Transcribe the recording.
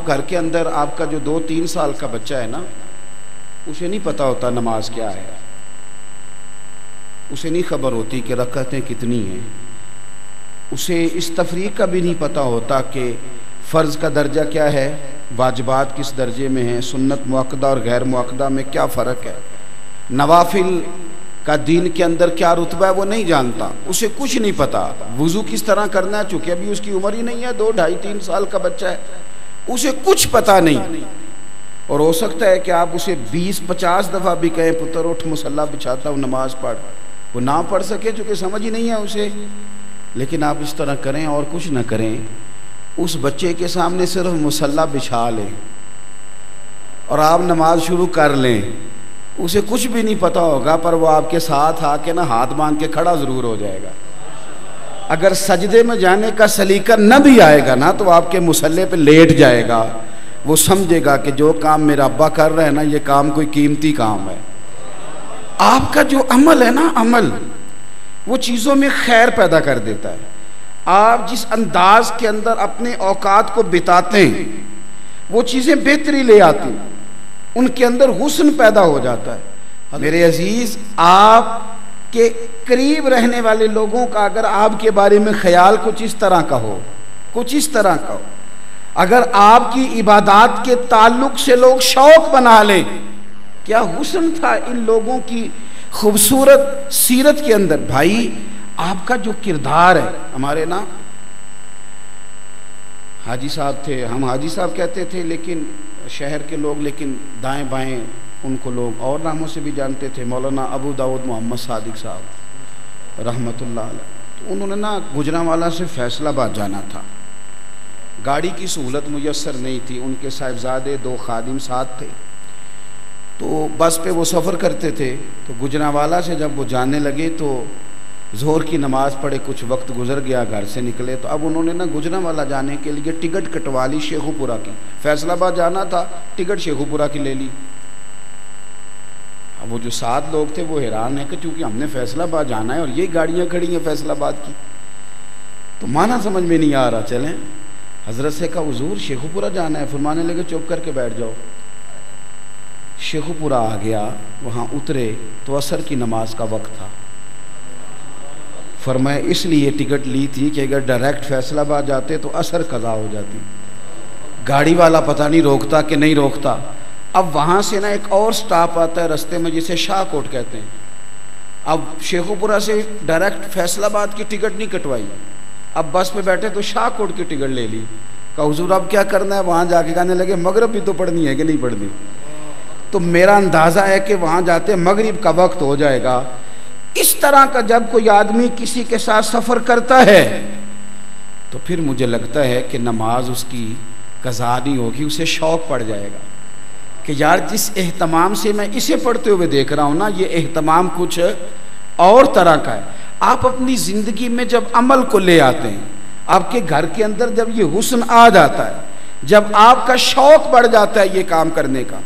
घर के अंदर आपका जो 2-3 साल का बच्चा है ना, उसे नहीं पता होता नमाज क्या है, उसे नहीं खबर होती कि रकातें कितनी हैं, उसे इस तफरीक का भी नहीं पता होता कि फ़र्ज़ का दर्जा क्या है, वाजिबात किस दर्जे में है, सुन्नत मुअक्कदा और गैर मुअक्कदा में क्या फ़र्क है, नवाफिल का दीन के अंदर क्या रुतबा है वो नहीं जानता, उसे कुछ नहीं पता। वुज़ू किस तरह करना है, चूँकि अभी उसकी उम्र ही नहीं है, 2, 2.5, 3 साल का बच्चा है, उसे कुछ पता नहीं। और हो सकता है कि आप उसे 20-50 दफ़ा भी कहें पुत्र उठ मुसल्ला बिछाता हूँ नमाज पढ़, वो ना पढ़ सके चूँकि समझ ही नहीं है उसे। लेकिन आप इस तरह करें और कुछ ना करें, उस बच्चे के सामने सिर्फ मुसल्ला बिछा लें और आप नमाज शुरू कर लें, उसे कुछ भी नहीं पता होगा, पर वो आपके साथ आके ना हाथ बांध के खड़ा ज़रूर हो जाएगा। अगर सजदे में जाने का सलीका न भी आएगा ना, तो आपके मुसल्ले पे लेट जाएगा, वो समझेगा कि जो काम मेरा अब्बा कर रहे हैं ना, ये काम कोई कीमती काम है। आपका जो अमल है ना, अमल वो चीज़ों में खैर पैदा कर देता है। आप जिस अंदाज के अंदर अपने औकात को बिताते हैं, वो चीज़ें बेहतरी ले आती हैं, उनके अंदर हुस्न पैदा हो जाता है। मेरे अजीज, आपके करीब रहने वाले लोगों का अगर आपके बारे में ख्याल कुछ इस तरह का हो, कुछ इस तरह का हो, अगर आपकी इबादत के ताल्लुक से लोग शौक बना लें, क्या हुस्न था इन लोगों की खूबसूरत सीरत के अंदर। भाई, आपका जो किरदार है, हमारे ना हाजी साहब थे, हम हाजी साहब कहते थे लेकिन शहर के लोग, लेकिन दाएं बाएं उनको लोग और नामों से भी जानते थे, मौलाना अबू दाऊद मोहम्मद सादिक साहब रहमतुल्लाह अलैह। तो उन्होंने ना गुजरांवाला से फैसलाबाद जाना था, गाड़ी की सहूलत मुयस्सर नहीं थी, उनके साहिबजादे 2 खादिम साथ थे, तो बस पे वो सफ़र करते थे। तो गुजरांवाला से जब वो जाने लगे तो ज़ोहर की नमाज़ पढ़े, कुछ वक्त गुजर गया, घर से निकले, तो अब उन्होंने ना गुजरांवाला जाने के लिए टिकट कटवा ली शेखुपुरा की। फैसलाबाद जाना था, टिकट शेखुपुरा की ले ली। अब वो जो 7 लोग थे वो हैरान है कि चूँकि हमने फैसलाबाद जाना है और ये गाड़ियाँ खड़ी हैं फैसलाबाद की, तो माना समझ में नहीं आ रहा। चलें, हज़रत से कहा हुज़ूर शेखुपुरा जाना है, फरमाने लगे चुप करके बैठ जाओ। शेखुपुरा आ गया, वहाँ उतरे तो असर की नमाज का वक्त था। फरमाया इसलिए टिकट ली थी कि अगर डायरेक्ट फैसलाबाद जाते तो असर कज़ा हो जाती, गाड़ी वाला पता नहीं रोकता कि नहीं रोकता। अब वहाँ से ना एक और स्टॉप आता है रास्ते में जिसे शाहकोट कहते हैं। अब शेखुपुरा से डायरेक्ट फैसलाबाद की टिकट नहीं कटवाई, अब बस पे बैठे तो शाहकोट की टिकट ले ली। कहा हुजूर अब क्या करना है, वहाँ जाके कहने लगे मगरिब भी तो पढ़नी है कि नहीं पढ़नी। तो मेरा अंदाज़ा है कि वहाँ जाते मगरिब का वक्त हो जाएगा। इस तरह का जब कोई आदमी किसी के साथ सफ़र करता है तो फिर मुझे लगता है कि नमाज उसकी कज़ा नहीं होगी, उसे शौक़ पड़ जाएगा कि यार जिस एहतमाम से मैं इसे पढ़ते हुए देख रहा हूँ ना, ये एहतमाम कुछ और तरह का है। आप अपनी ज़िंदगी में जब अमल को ले आते हैं, आपके घर के अंदर जब ये हुस्न आ जाता है, जब आपका शौक़ बढ़ जाता है ये काम करने का,